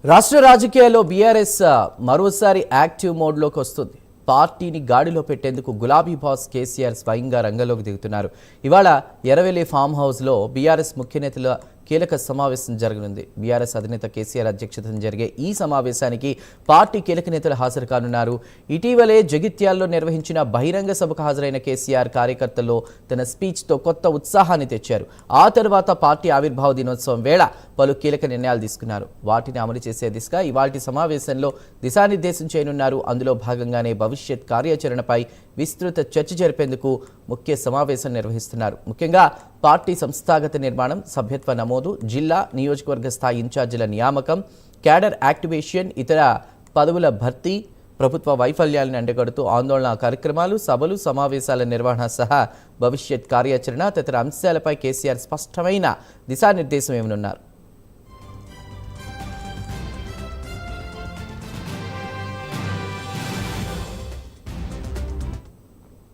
రాష్ట్ర రాజకీయాల్లో బీఆర్ఎస్ మరోసారి యాక్టివ్ మోడ్లోకి వస్తుంది. పార్టీని గాడిలో పెట్టేందుకు గులాబీ బాస్ కేసీఆర్ స్వయంగా రంగంలోకి దిగుతున్నారు. ఇవాళ ఎర్రవెల్లి ఫామ్ హౌస్లో బీఆర్ఎస్ ముఖ్య నేతల కీలక సమావేశం జరగనుంది. బీఆర్ఎస్ అధినేత కేసీఆర్ అధ్యక్షతన జరిగే ఈ సమావేశానికి పార్టీ కీలక నేతలు హాజరు కానున్నారు. ఇటీవలే జగిత్యాల్లో నిర్వహించిన బహిరంగ సభకు హాజరైన కేసీఆర్ కార్యకర్తల్లో తన స్పీచ్తో కొత్త ఉత్సాహాన్ని తెచ్చారు. ఆ తర్వాత పార్టీ ఆవిర్భావ దినోత్సవం వేళ పలు కీలక నిర్ణయాలు తీసుకున్నారు. వాటిని అమలు చేసే దిశగా ఇవాల్టి సమావేశంలో దిశానిర్దేశం చేయనున్నారు. అందులో భాగంగానే భవిష్యత్ కార్యాచరణపై విస్తృత చర్చ జరిపేందుకు ముఖ్య సమావేశం నిర్వహిస్తున్నారు. ముఖ్యంగా పార్టీ సంస్థాగత నిర్మాణం, సభ్యత్వ నమోదు, జిల్లా నియోజకవర్గ స్థాయి ఇన్ఛార్జీల నియామకం, క్యాడర్ యాక్టివేషన్, ఇతర పదవుల భర్తీ, ప్రభుత్వ వైఫల్యాలను ఎండగడుతూ ఆందోళన కార్యక్రమాలు, సభలు, సమావేశాల నిర్వహణ సహా భవిష్యత్ కార్యాచరణ తదితర అంశాలపై కేసీఆర్ స్పష్టమైన దిశానిర్దేశం ఇవ్వనున్నారు.